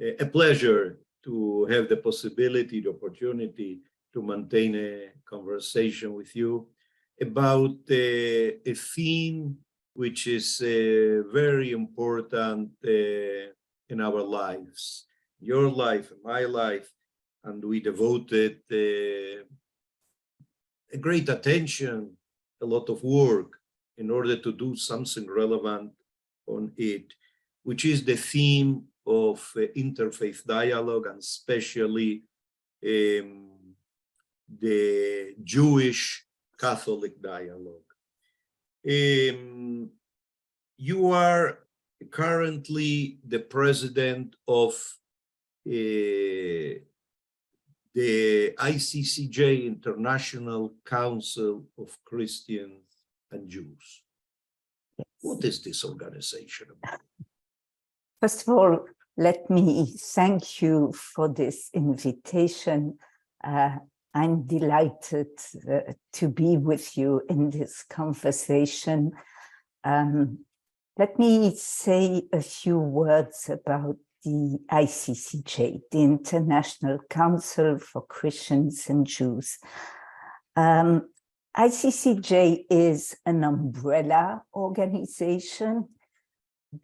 a pleasure to have the possibility, the opportunity to maintain a conversation with you about a theme which is very important in our lives, your life, my life, and we devoted a great attention, a lot of work in order to do something relevant on it, which is the theme of interfaith dialogue, and especially the Jewish Catholic dialogue. You are currently the president of the ICCJ, International Council of Christians and Jews. What is this organization about? First of all, let me thank you for this invitation. I'm delighted to be with you in this conversation. Let me say a few words about the ICCJ, the International Council for Christians and Jews. ICCJ is an umbrella organization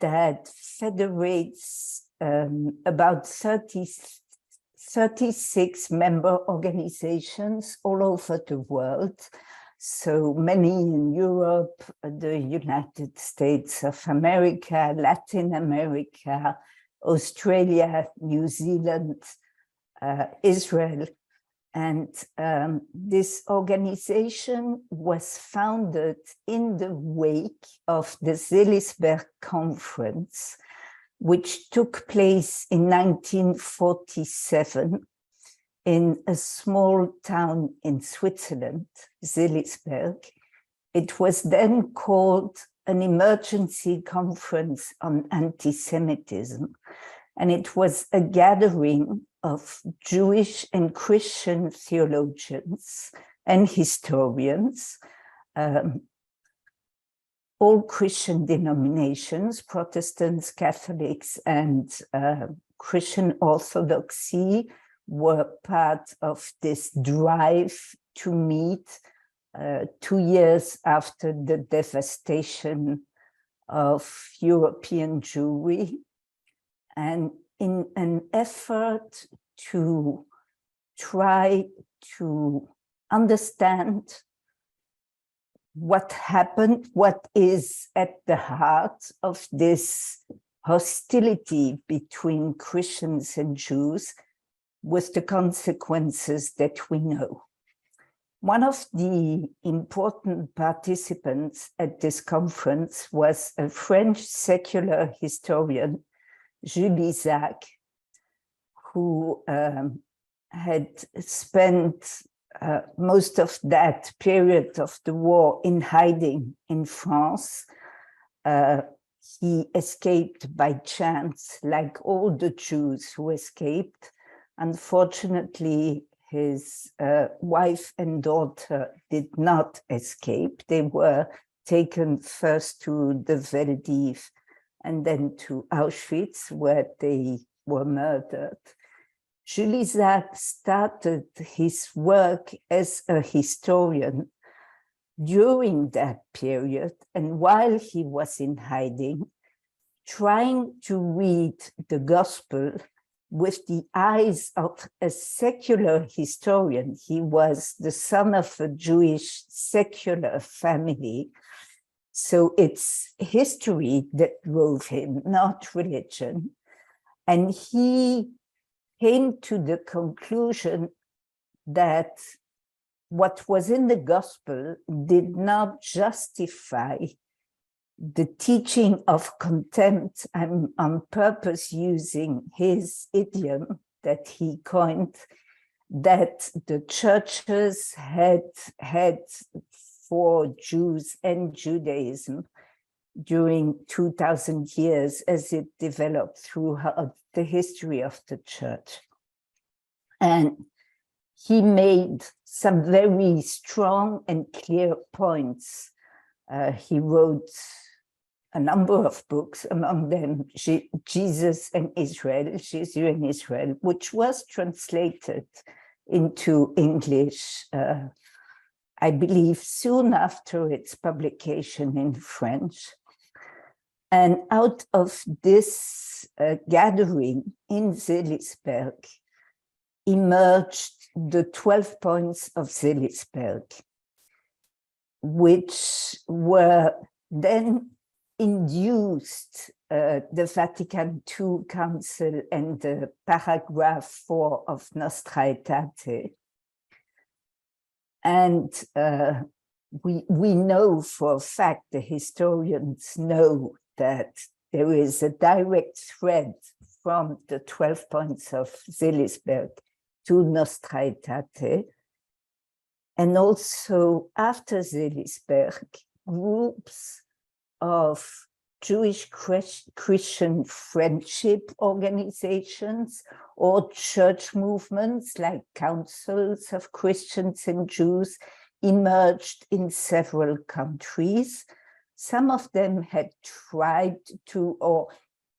that federates about 36 member organizations all over the world. So many in Europe, the United States of America, Latin America, Australia, New Zealand, Israel. And this organization was founded in the wake of the Seelisberg Conference, which took place in 1947 in a small town in Switzerland, Seelisberg. It was then called an emergency conference on anti-Semitism, and it was a gathering of Jewish and Christian theologians and historians, all Christian denominations, Protestants, Catholics, and Christian Orthodoxy were part of this drive to meet 2 years after the devastation of European Jewry, and in an effort to try to understand what happened, what is at the heart of this hostility between Christians and Jews, with the consequences that we know. One of the important participants at this conference was a French secular historian, Julie Isaac, who had spent most of that period of the war in hiding in France. He escaped by chance, like all the Jews who escaped. Unfortunately, his wife and daughter did not escape. They were taken first to the Veldiv and then to Auschwitz, where they were murdered. Julie Isaac started his work as a historian during that period, and while he was in hiding, trying to read the gospel with the eyes of a secular historian. He was the son of a Jewish secular family. So it's history that drove him, not religion. And he came to the conclusion that what was in the gospel did not justify the teaching of contempt. I'm on purpose using his idiom that he coined, that the churches had for Jews and Judaism during 2000 years as it developed throughout the history of the church. And he made some very strong and clear points. He wrote a number of books, among them Jesus and Israel, Jesus in Israel, which was translated into English, I believe, soon after its publication in French. And out of this gathering in Seelisberg emerged the 12 points of Seelisberg, which were then induced the Vatican II Council and the paragraph 4 of Nostra Aetate. And we know for a fact, the historians know, that there is a direct thread from the 12 points of Seelisberg to Nostra Aetate. And also after Seelisberg, groups of Jewish Christian friendship organizations or church movements like councils of Christians and Jews emerged in several countries. Some of them had tried to, or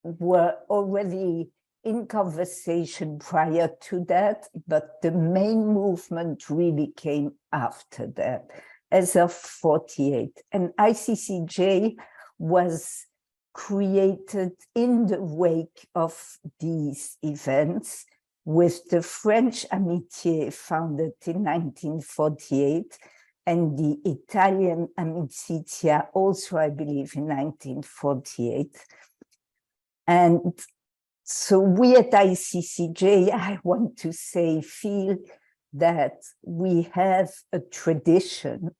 were already in conversation prior to that, but the main movement really came after that, as of 48. And ICCJ was created in the wake of these events, with the French Amitié founded in 1948 and the Italian Amicizia also, I believe, in 1948. And so we at ICCJ, I want to say, feel that we have a tradition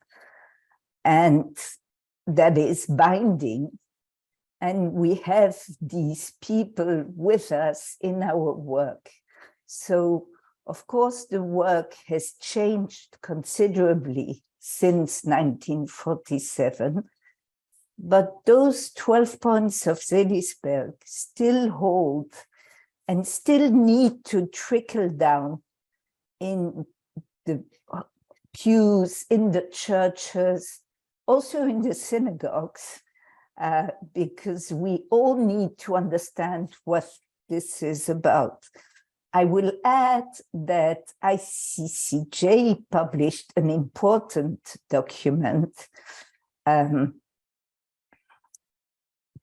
and that is binding, and we have these people with us in our work. So, of course, the work has changed considerably since 1947, but those 12 points of Seelisberg still hold and still need to trickle down in the pews, in the churches, also in the synagogues, because we all need to understand what this is about. I will add that ICCJ published an important document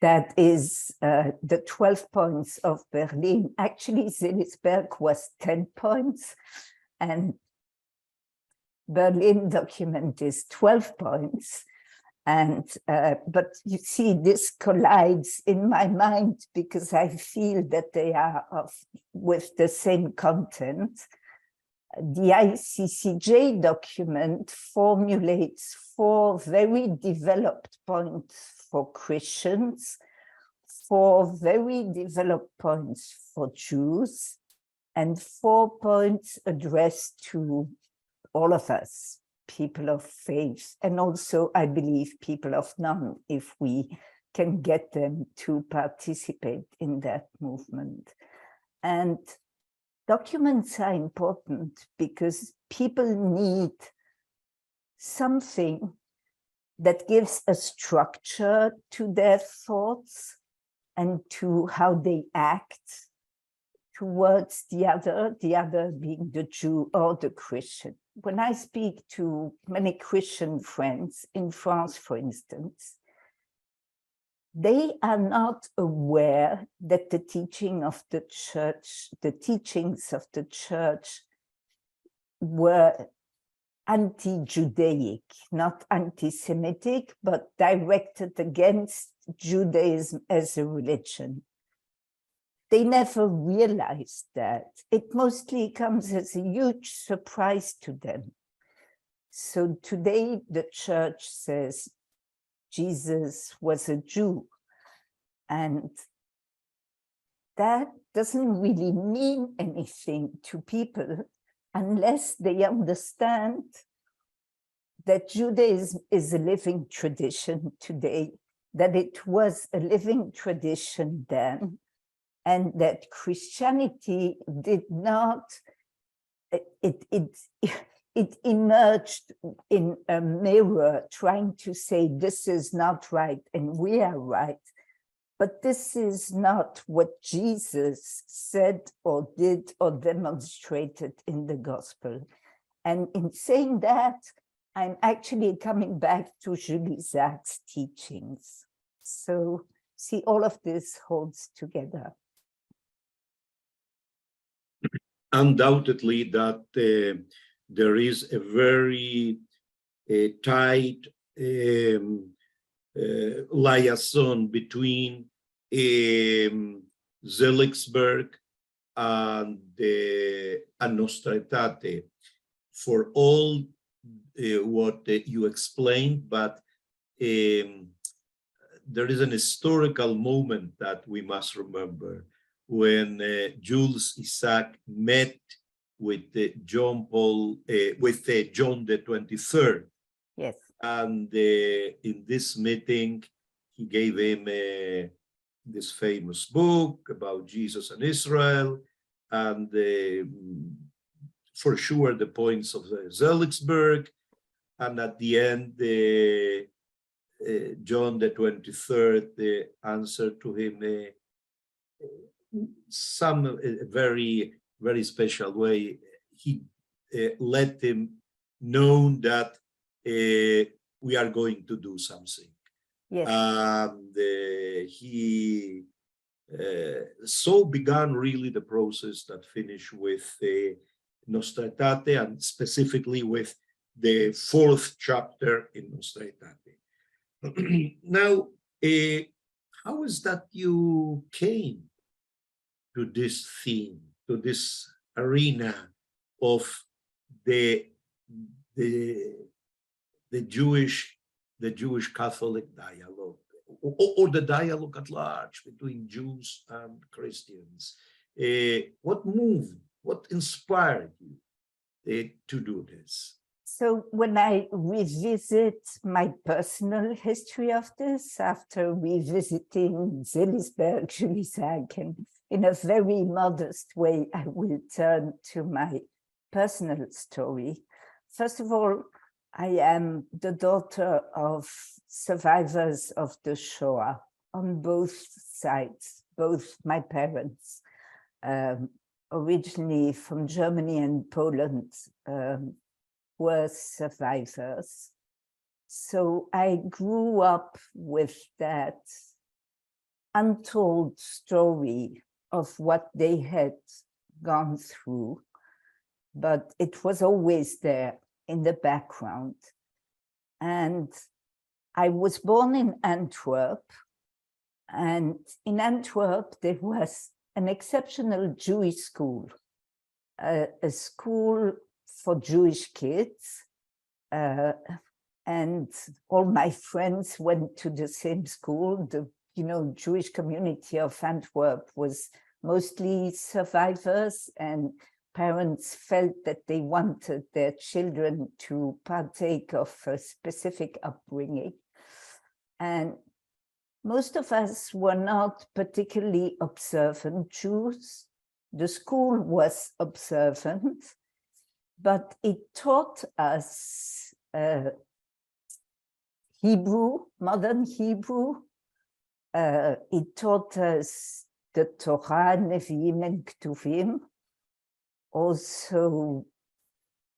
that is the 12 points of Berlin. Actually, Seelisberg was 10 points, and Berlin document is 12 points. And but you see, this collides in my mind because I feel that they are with the same content. The ICCJ document formulates 4 very developed points for Christians, 4 very developed points for Jews, and 4 points addressed to all of us, people of faith, and also, I believe, people of none, if we can get them to participate in that movement. And documents are important because people need something that gives a structure to their thoughts and to how they act towards the other being the Jew or the Christian. When I speak to many Christian friends in France, for instance, they are not aware that the teaching of the church, the teachings of the church were anti-Judaic, not anti-Semitic, but directed against Judaism as a religion. They never realized that. It mostly comes as a huge surprise to them. So today the church says Jesus was a Jew, and that doesn't really mean anything to people unless they understand that Judaism is a living tradition today, that it was a living tradition then, and that Christianity did not, it it emerged in a mirror trying to say this is not right and we are right. But this is not what Jesus said or did or demonstrated in the gospel. And in saying that, I'm actually coming back to Julie Zach's teachings. So see, all of this holds together. Undoubtedly that there is a very tight liaison between Seligsberg and Nostra Aetate for all what you explained, but there is an historical moment that we must remember when Jules Isaac met with John the 23rd. Yes. And in this meeting, he gave him this famous book about Jesus and Israel, and for sure the points of Seligsberg. And at the end, John the 23rd answered to him some very, very special way. He let him know that we are going to do something. Yes. And he so began really the process that finished with Nostra Aetate, and specifically with the 4th chapter in Nostra Aetate. Now, how is that you came to this theme, to this arena of the Jewish Catholic dialogue, or the dialogue at large between Jews and Christians? What moved, what inspired you to do this? So when I revisit my personal history of this, after revisiting Seligsberg, Julie Zach, and in a very modest way, I will turn to my personal story. First of all, I am the daughter of survivors of the Shoah on both sides, both my parents, originally from Germany and Poland, were survivors. So I grew up with that untold story of what they had gone through, but it was always there in the background. And I was born in Antwerp, and in Antwerp there was an exceptional Jewish school, a school for Jewish kids, and all my friends went to the same school. The Jewish community of Antwerp was mostly survivors, and parents felt that they wanted their children to partake of a specific upbringing. And most of us were not particularly observant Jews. The school was observant, but it taught us Hebrew, modern Hebrew. It taught us the Torah, Nevi'im, and Ketuvim. Also,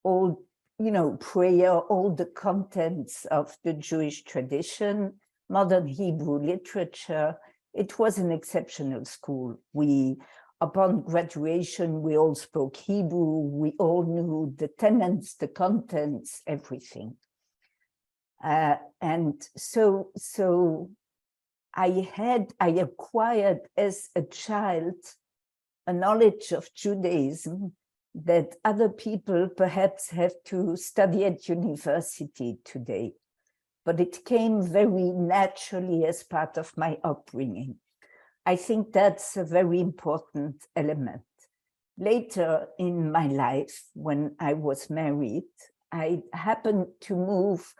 all, prayer, all the contents of the Jewish tradition, modern Hebrew literature. It was an exceptional school. Upon graduation, we all spoke Hebrew. We all knew the tenets, the contents, everything. And so I acquired as a child a knowledge of Judaism that other people perhaps have to study at university today. But it came very naturally as part of my upbringing. I think that's a very important element. Later in my life, when I was married, I happened to move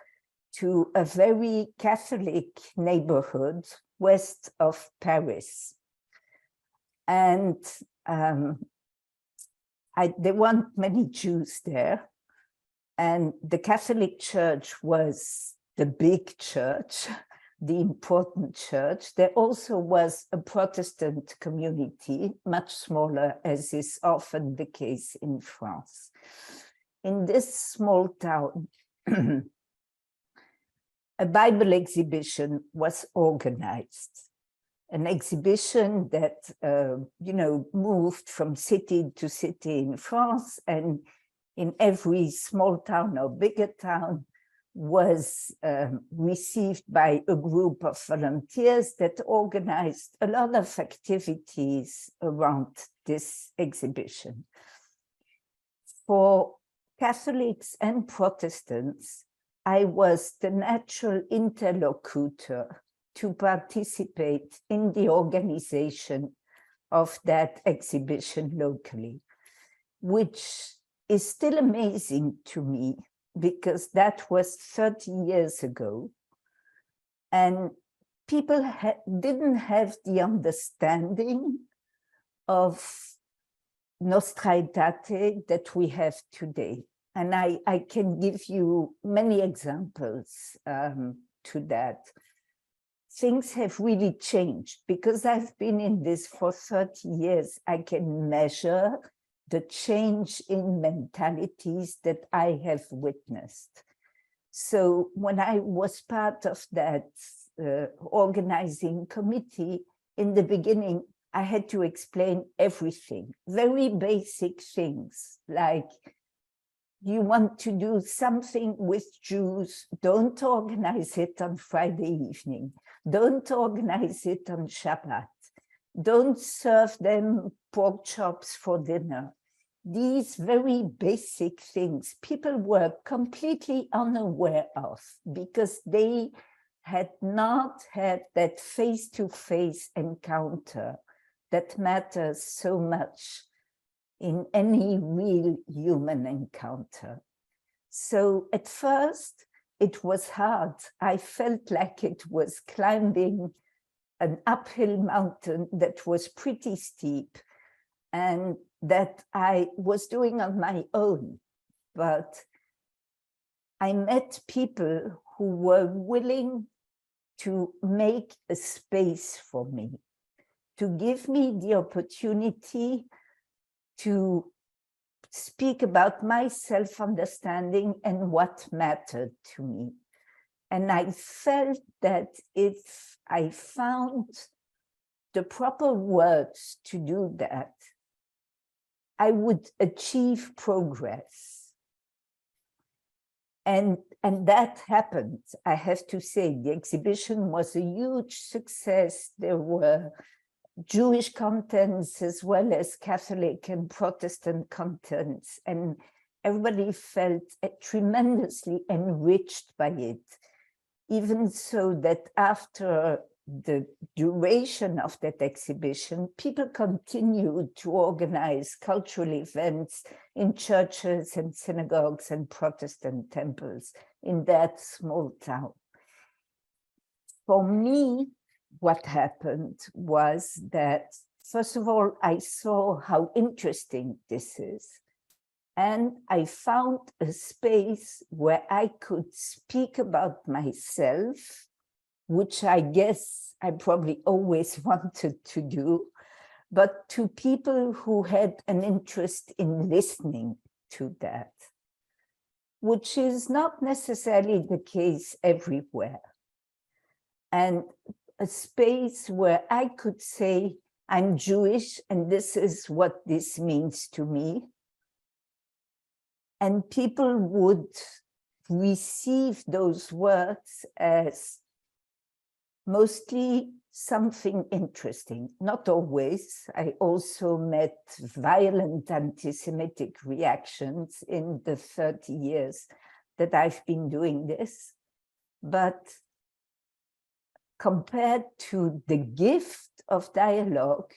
to a very Catholic neighborhood west of Paris. And there weren't many Jews there. And the Catholic Church was the big church, the important church. There also was a Protestant community, much smaller, as is often the case in France. In this small town, a Bible exhibition was organized. An exhibition that, moved from city to city in France, and in every small town or bigger town was received by a group of volunteers that organized a lot of activities around this exhibition. For Catholics and Protestants, I was the natural interlocutor to participate in the organization of that exhibition locally, which is still amazing to me because that was 30 years ago. And people didn't have the understanding of Nostra Aetate that we have today. And I can give you many examples to that. Things have really changed. Because I've been in this for 30 years, I can measure the change in mentalities that I have witnessed. So when I was part of that organizing committee, in the beginning, I had to explain everything, very basic things, like you want to do something with Jews, don't organize it on Friday evening, don't organize it on Shabbat, don't serve them pork chops for dinner. These very basic things people were completely unaware of because they had not had that face-to-face encounter that matters so much in any real human encounter. So at first, it was hard. I felt like it was climbing an uphill mountain that was pretty steep and that I was doing on my own. But I met people who were willing to make a space for me, to give me the opportunity to speak about my self-understanding and what mattered to me. And I felt that if I found the proper words to do that, I would achieve progress. And that happened. I have to say, the exhibition was a huge success. There were Jewish contents as well as Catholic and Protestant contents, and everybody felt tremendously enriched by it, even so that after the duration of that exhibition, people continued to organize cultural events in churches and synagogues and Protestant temples in that small town. For me, what happened was that, first of all, I saw how interesting this is. And I found a space where I could speak about myself, which I guess I probably always wanted to do, but to people who had an interest in listening to that, which is not necessarily the case everywhere. And a space where I could say, I'm Jewish, and this is what this means to me. And people would receive those words as mostly something interesting, not always. I also met violent anti-Semitic reactions in the 30 years that I've been doing this. But compared to the gift of dialogue,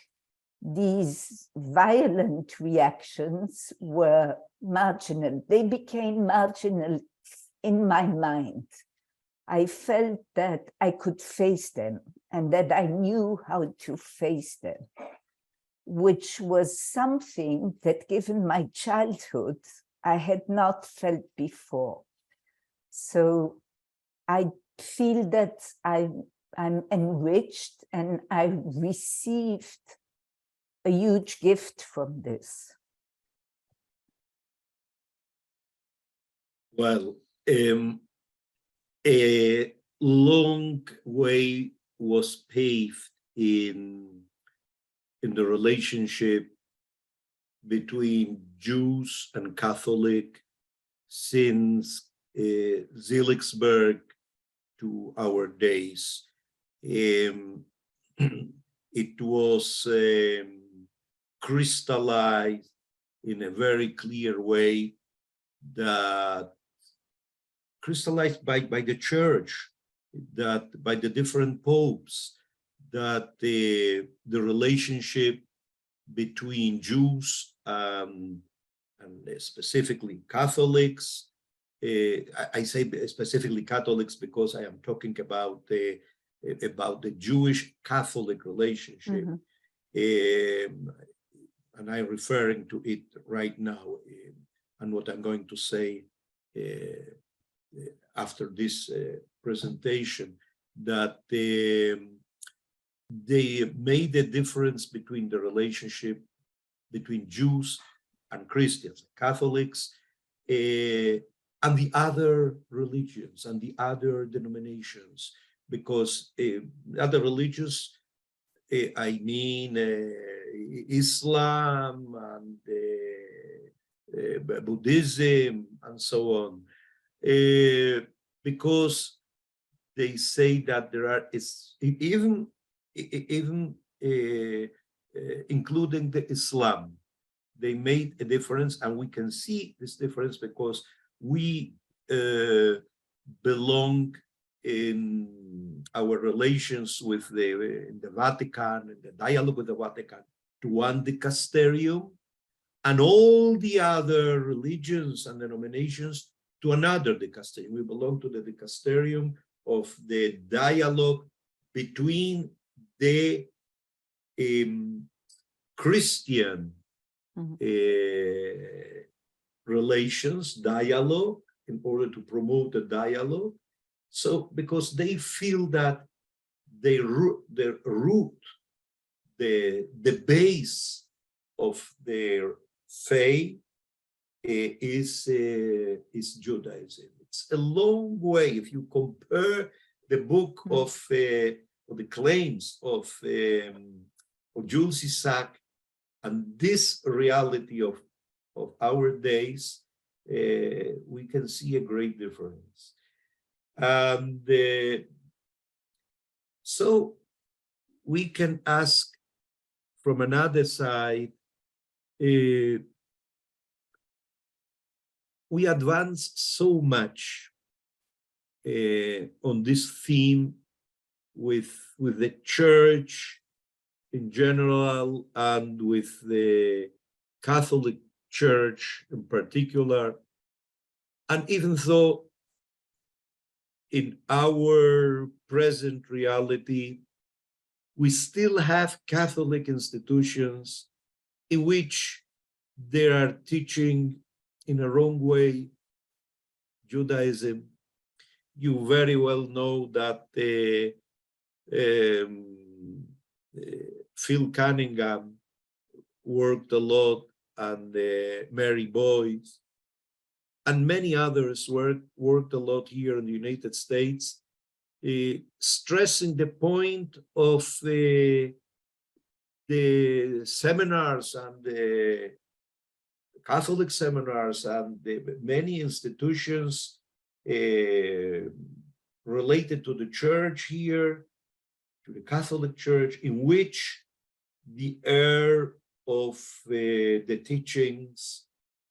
these violent reactions were marginal. They became marginal in my mind. I felt that I could face them and that I knew how to face them, which was something that, given my childhood, I had not felt before. So I feel that I'm enriched and I received a huge gift from this. Well, a long way was paved in the relationship between Jews and Catholic since Seligsburg to our days. It was crystallized in a very clear way, that crystallized by the church, that by the different popes, that the relationship between Jews and specifically Catholics, I say specifically Catholics because I am talking about the Jewish Catholic relationship. And I'm referring to it right now, and what I'm going to say after this presentation, that they made a difference between the relationship between Jews and Christians, Catholics, and the other religions and the other denominations, because other religions, I mean Islam and Buddhism and so on, because they say that there are, even including the Islam, they made a difference, and we can see this difference because we belong in our relations with the Vatican and the dialogue with the Vatican to one dicasterium, and all the other religions and denominations to another dicasterium. We belong to the dicasterium of the dialogue between the Christian relations, dialogue, in order to promote the dialogue. So, because they feel that the root, the base of their faith is Judaism. It's a long way. If you compare the book of the claims of Jules Isaac and this reality of our days, we can see a great difference. And so we can ask from another side, we advance so much on this theme with the church in general and with the Catholic Church in particular. And even though in our present reality, we still have Catholic institutions in which they are teaching in a wrong way Judaism. You very well know that Phil Cunningham worked a lot, and Mary Boyce, and many others worked a lot here in the United States, stressing the point of the seminars and the Catholic seminars and the many institutions related to the church here, to the Catholic Church, in which the air of the teachings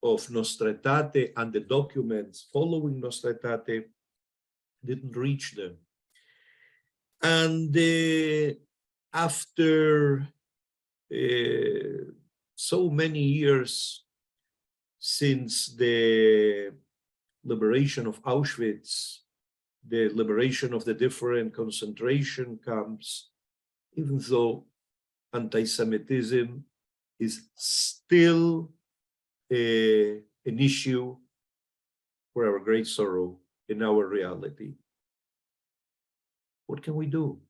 of Nostra Aetate and the documents following Nostra Aetate didn't reach them. And after so many years since the liberation of Auschwitz, the liberation of the different concentration camps, even though anti-Semitism is still an issue for our great sorrow in our reality. What can we do?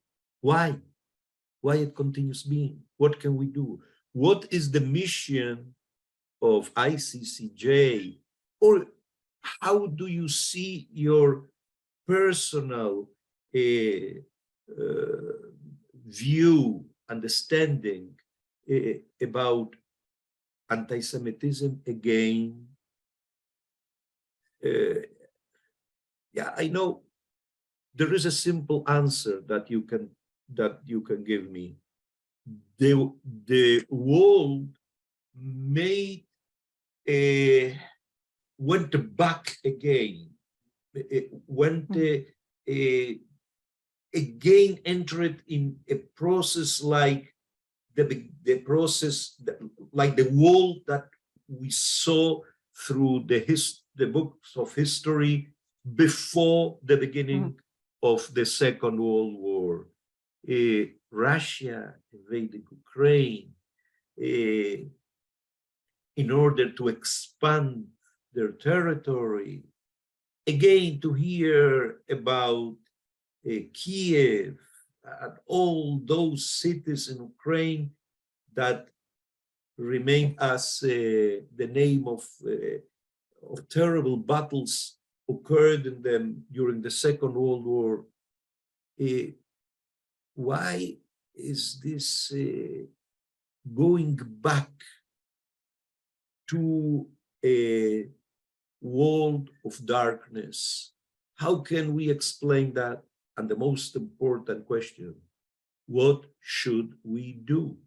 Why? Why it continues being? What can we do? What is the mission of ICCJ? Or how do you see your personal view, understanding about anti-Semitism again? Yeah, I know there is a simple answer that you can give me. The world went back again. Again entered in a process like the process like the world that we saw through the books of history before the beginning of the Second World War. Russia invaded Ukraine in order to expand their territory. Again, to hear about Kiev and all those cities in Ukraine that remain as the name of terrible battles occurred in them during the Second World War. Why is this going back to a world of darkness? How can we explain that? And the most important question, what should we do?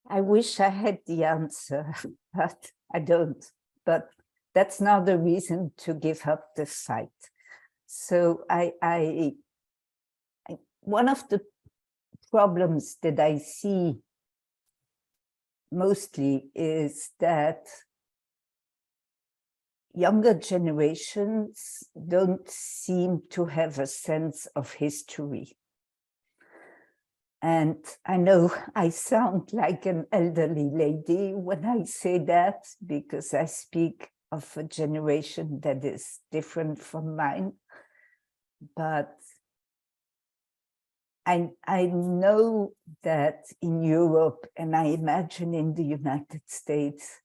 I wish I had the answer, but I don't. But that's not the reason to give up the fight. So one of the problems that I see mostly is that younger generations don't seem to have a sense of history. And I know I sound like an elderly lady when I say that, because I speak of a generation that is different from mine. But I know that in Europe, and I imagine in the United States,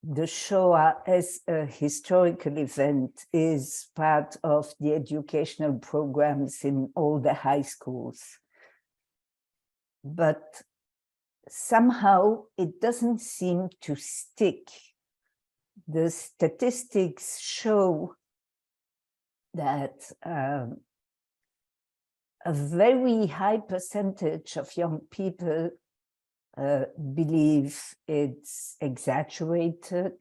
the Shoah as a historical event is part of the educational programs in all the high schools. But somehow it doesn't seem to stick. The statistics show that a very high percentage of young people believe it's exaggerated.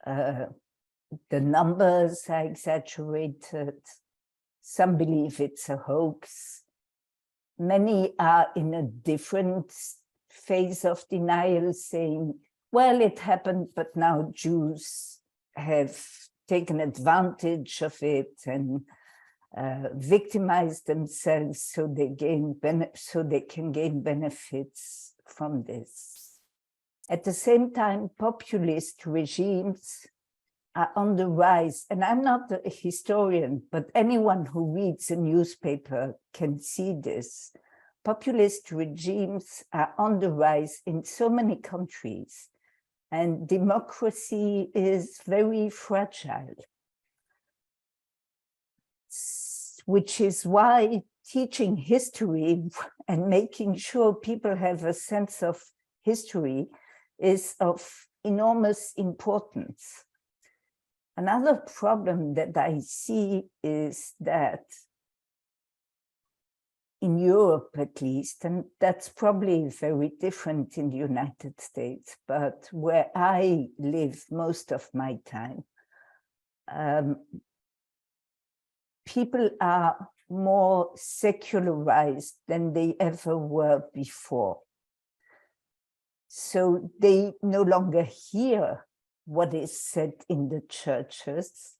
The numbers are exaggerated. Some believe it's a hoax. Many are in a different phase of denial, saying, well, it happened, but now Jews have taken advantage of it and victimize themselves so they can gain benefits from this. At the same time, populist regimes are on the rise, and I'm not a historian, but anyone who reads a newspaper can see this. Populist regimes are on the rise in so many countries, and democracy is very fragile. Which is why teaching history and making sure people have a sense of history is of enormous importance. Another problem that I see is that in Europe, at least, and that's probably very different in the United States, but where I live most of my time, people are more secularized than they ever were before. So they no longer hear what is said in the churches,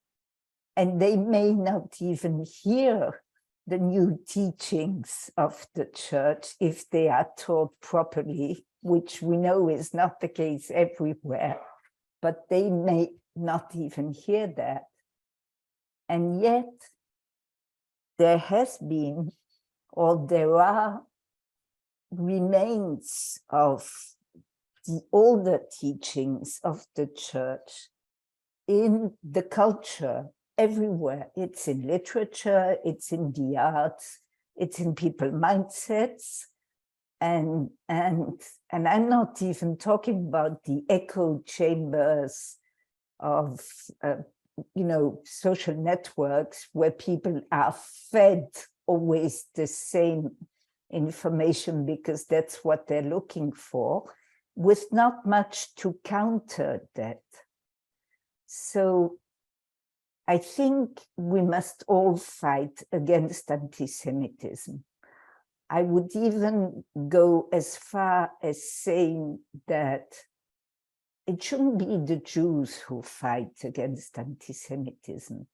and they may not even hear the new teachings of the church, if they are taught properly, which we know is not the case everywhere, but they may not even hear that. And yet, there has been, or there are remains of the older teachings of the church in the culture everywhere. It's in literature, it's in the arts, it's in people's mindsets. And I'm not even talking about the echo chambers of social networks where people are fed always the same information because that's what they're looking for, with not much to counter that. So I think we must all fight against anti-Semitism. I would even go as far as saying that it shouldn't be the Jews who fight against anti-Semitism.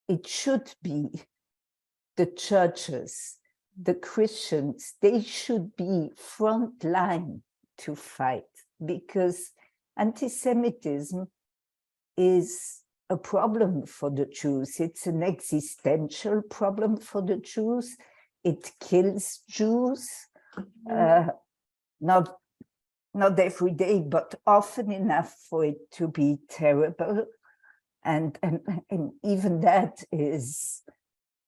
It should be the churches, the Christians. They should be front line to fight, because anti-Semitism is a problem for the Jews. It's an existential problem for the Jews. It kills Jews, not every day, but often enough for it to be terrible. And even that is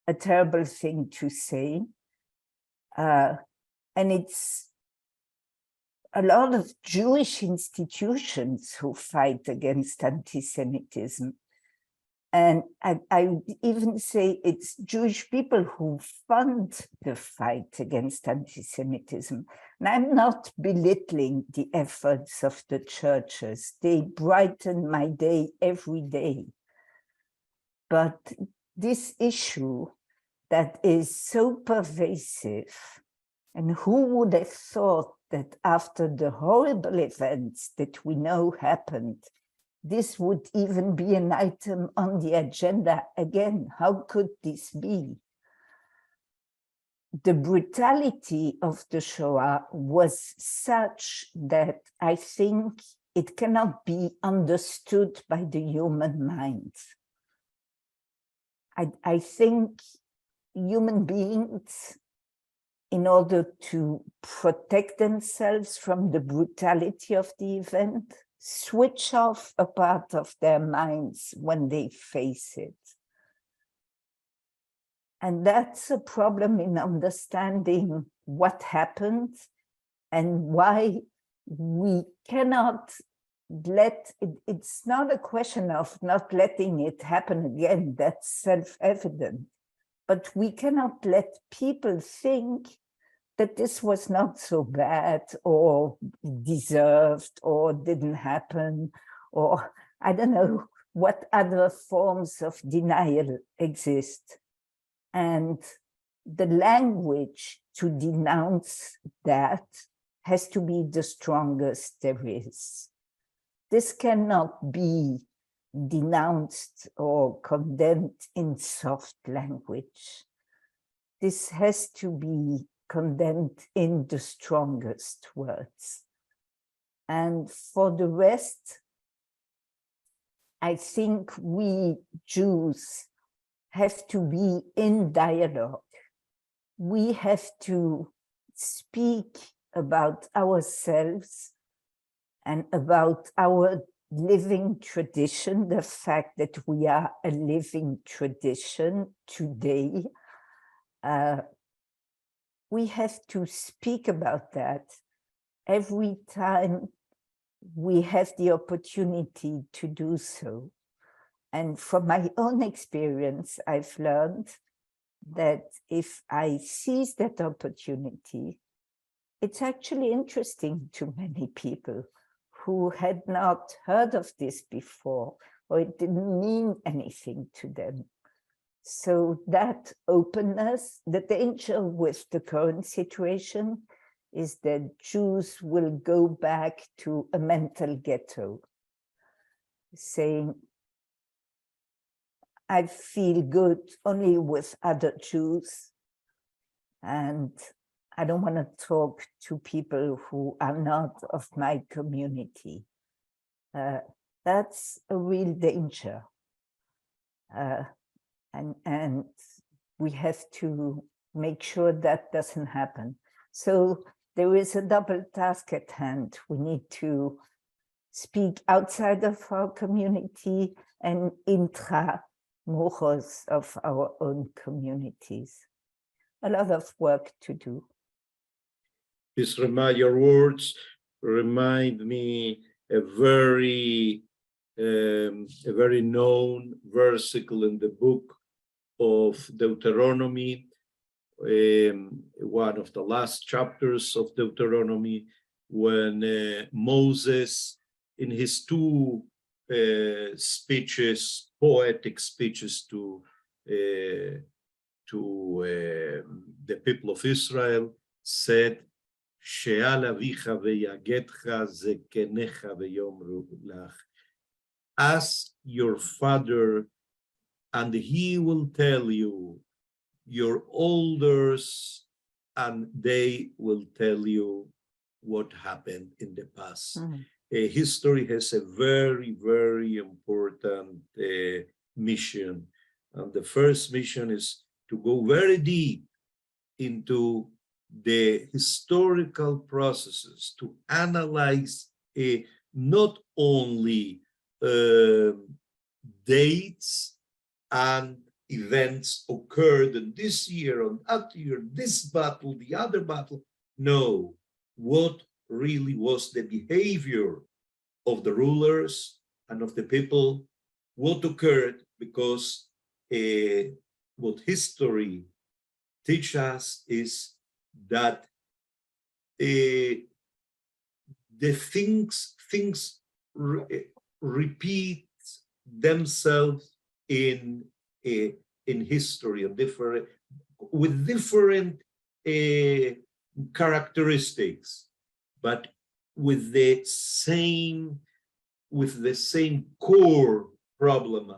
a terrible thing to say. And it's a lot of Jewish institutions who fight against anti-Semitism. And I would even say it's Jewish people who fund the fight against anti-Semitism. And I'm not belittling the efforts of the churches. They brighten my day every day. But this issue that is so pervasive, and who would have thought that after the horrible events that we know happened, this would even be an item on the agenda again? How could this be? The brutality of the Shoah was such that I think it cannot be understood by the human mind. I think human beings, in order to protect themselves from the brutality of the event, switch off a part of their minds when they face it. And that's a problem in understanding what happened and why we cannot let it. It's not a question of not letting it happen again, that's self-evident, but we cannot let people think that this was not so bad or deserved or didn't happen, or I don't know what other forms of denial exist. And the language to denounce that has to be the strongest there is. This cannot be denounced or condemned in soft language. This has to be condemned in the strongest words. And for the rest, I think we Jews have to be in dialogue. We have to speak about ourselves and about our living tradition, the fact that we are a living tradition today. We have to speak about that every time we have the opportunity to do so. And from my own experience, I've learned that if I seize that opportunity, it's actually interesting to many people who had not heard of this before, or it didn't mean anything to them. So that openness, the danger with the current situation is that Jews will go back to a mental ghetto, saying, I feel good only with other Jews, and I don't want to talk to people who are not of my community. That's a real danger. And we have to make sure that doesn't happen. So there is a double task at hand. We need to speak outside of our community and intra-muros of our own communities. A lot of work to do. Your words remind me a very known versicle in the book of Deuteronomy, one of the last chapters of Deuteronomy, when Moses, in his two speeches, poetic speeches to the people of Israel, said, "She'al avicha ve'yagetcha zekenecha ve'yomru lach." Ask your father, and he will tell you, your elders, and they will tell you what happened in the past. History has a very, very important mission. And the first mission is to go very deep into the historical processes, to analyze not only dates and events occurred in this year, on that year, this battle, the other battle. No, what really was the behavior of the rulers and of the people, what occurred, because what history teaches us is that the things repeat themselves in history, with different characteristics, but with the same core problem.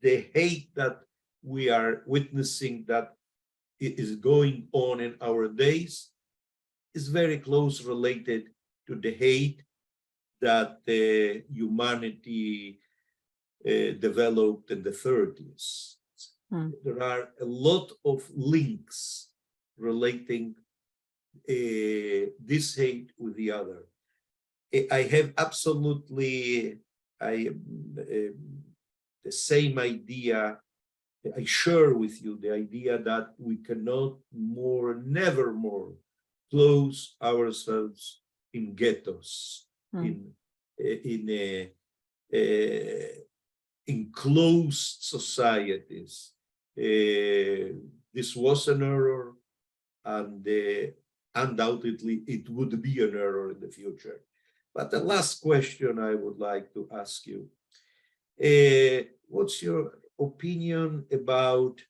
The hate that we are witnessing, that is going on in our days, is very close related to the hate that humanity developed in the 30s. There are a lot of links relating this hate with the other. I have absolutely the same idea. I share with you the idea that we cannot never more close ourselves in ghettos, in closed societies. This was an error, and undoubtedly it would be an error in the future. But the last question I would like to ask you, what's your opinion about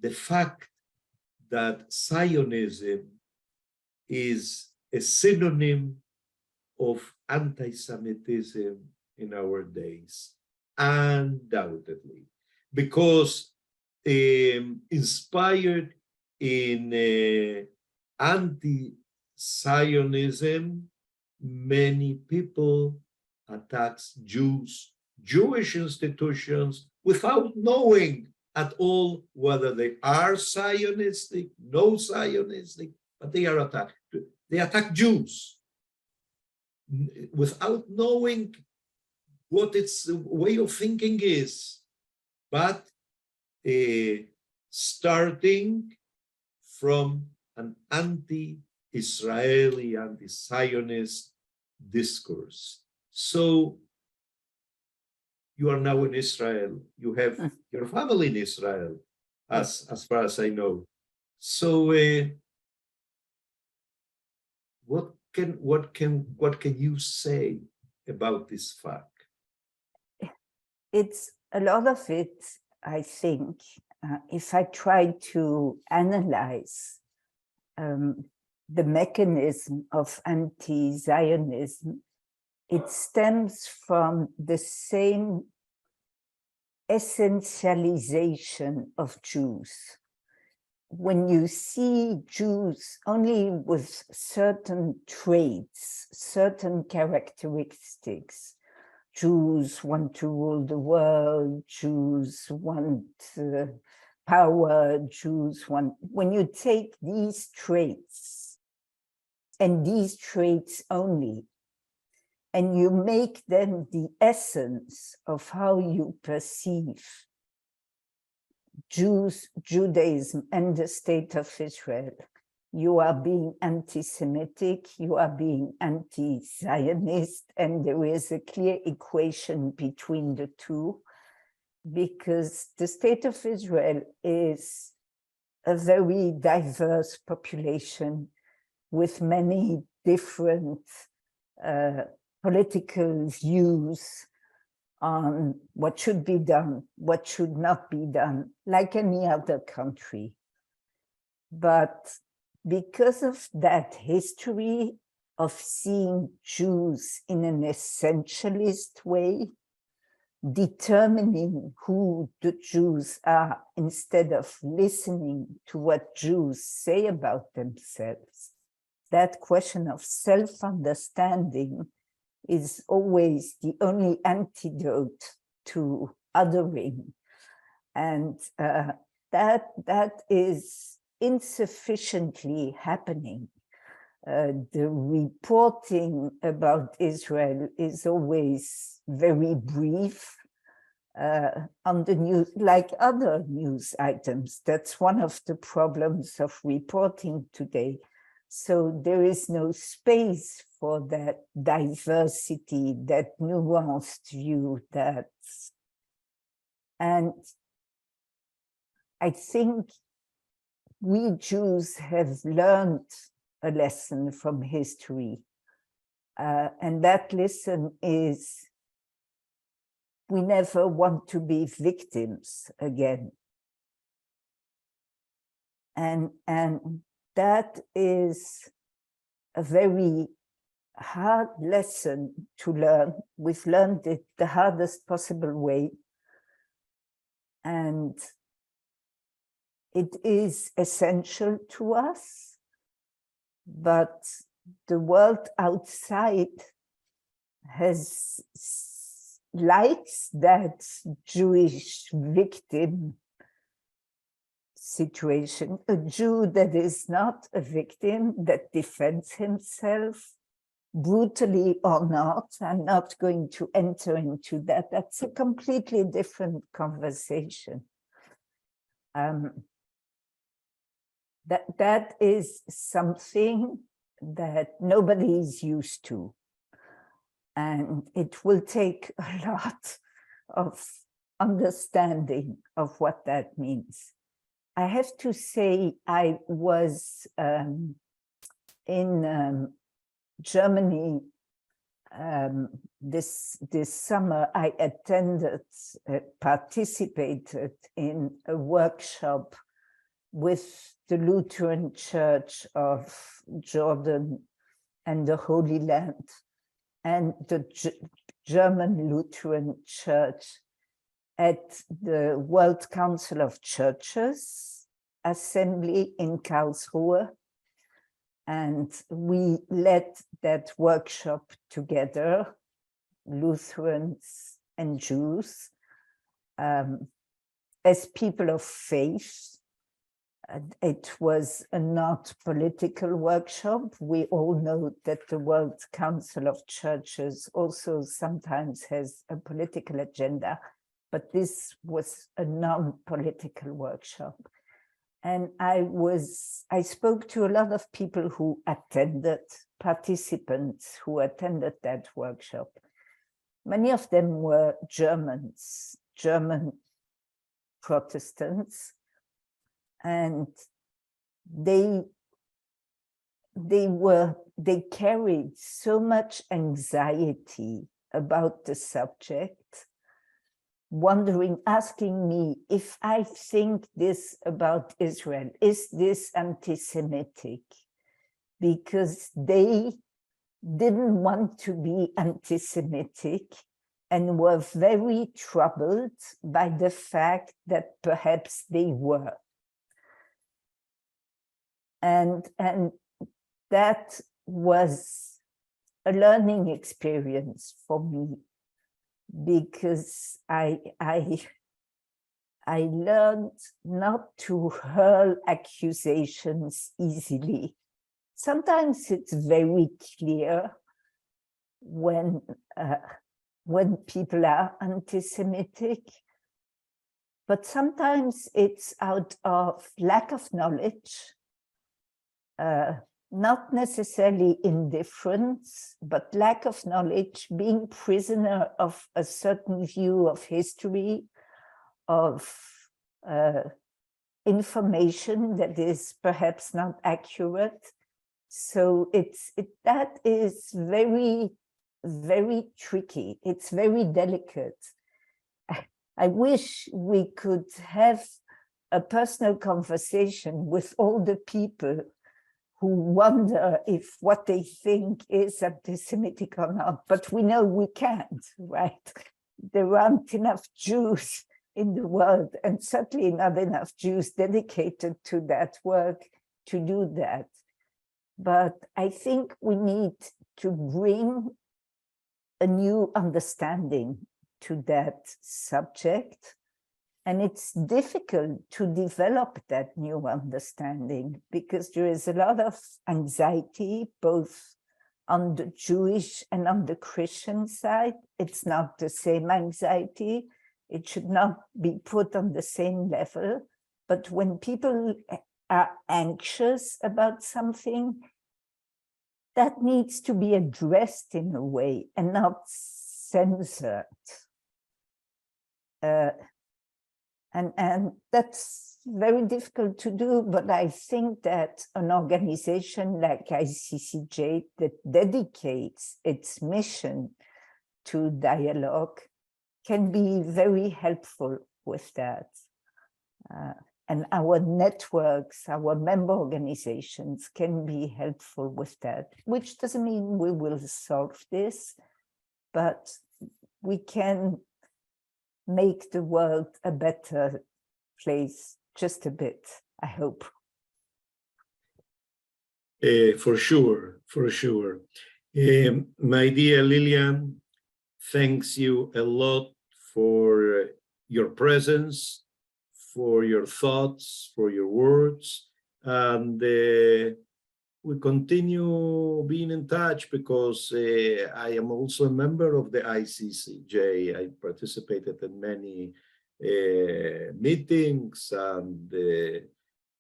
the fact that Zionism is a synonym of anti-Semitism in our days? Undoubtedly, because inspired in anti-Zionism, many people attack Jews, Jewish institutions, without knowing at all whether they are Zionistic, no Zionistic, but they are attacked. They attack Jews without knowing what its way of thinking is, but starting from an anti-Israeli, anti-Zionist discourse. So you are now in Israel. You have your family in Israel, as far as I know. So what can you say about this fact? It's a lot of it, I think, if I try to analyze the mechanism of anti-Zionism, it stems from the same essentialization of Jews. When you see Jews only with certain traits, certain characteristics, Jews want to rule the world, Jews want power, Jews want, when you take these traits and these traits only, and you make them the essence of how you perceive Jews, Judaism, and the state of Israel, you are being anti-Semitic, you are being anti-Zionist, and there is a clear equation between the two, because the state of Israel is a very diverse population with many different political views on what should be done, what should not be done, like any other country. But because of that history of seeing Jews in an essentialist way, determining who the Jews are instead of listening to what Jews say about themselves, that question of self-understanding is always the only antidote to othering. And that is insufficiently happening. The reporting about Israel is always very brief on the news, like other news items. That's one of the problems of reporting today. So there is no space for that diversity, that nuanced view, and I think we Jews have learned a lesson from history. And that lesson is we never want to be victims again. And that is a very hard lesson to learn. We've learned it the hardest possible way. And it is essential to us, but the world outside likes that Jewish victim situation, a Jew that is not a victim, that defends himself, brutally or not. I'm not going to enter into that. That's a completely different conversation. That is something that nobody is used to. And it will take a lot of understanding of what that means. I have to say, I was in Germany this summer. I participated in a workshop with the Lutheran Church of Jordan and the Holy Land, and the German Lutheran Church at the World Council of Churches Assembly in Karlsruhe. And we led that workshop together, Lutherans and Jews, as people of faith. It was a not political workshop. We all know that the World Council of Churches also sometimes has a political agenda, but this was a non-political workshop. And I spoke to a lot of people who attended, participants who attended that workshop. Many of them were Germans, German Protestants, and they carried so much anxiety about the subject, wondering, asking me if I think this about Israel, is this anti-Semitic? Because they didn't want to be anti-Semitic, and were very troubled by the fact that perhaps they were. And that was a learning experience for me, because I learned not to hurl accusations easily. Sometimes it's very clear when people are anti-Semitic, but sometimes it's out of lack of knowledge, not necessarily indifference, but lack of knowledge, being prisoner of a certain view of history, of information that is perhaps not accurate. So that is very, very tricky. It's very delicate. I wish we could have a personal conversation with all the people who wonder if what they think is anti-Semitic or not, but we know we can't, right? There aren't enough Jews in the world, and certainly not enough Jews dedicated to that work to do that. But I think we need to bring a new understanding to that subject. And it's difficult to develop that new understanding because there is a lot of anxiety, both on the Jewish and on the Christian side. It's not the same anxiety. It should not be put on the same level. But when people are anxious about something, that needs to be addressed in a way and not censored. And that's very difficult to do, but I think that an organization like ICCJ that dedicates its mission to dialogue can be very helpful with that. And our networks, our member organizations can be helpful with that, which doesn't mean we will solve this, but we can make the world a better place just a bit, I hope. For sure, for sure. My dear Liliane, thanks you a lot for your presence, for your thoughts, for your words, and we continue being in touch because I am also a member of the ICCJ. I participated in many meetings, and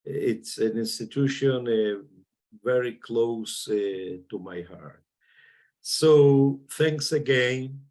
it's an institution very close to my heart. So thanks again.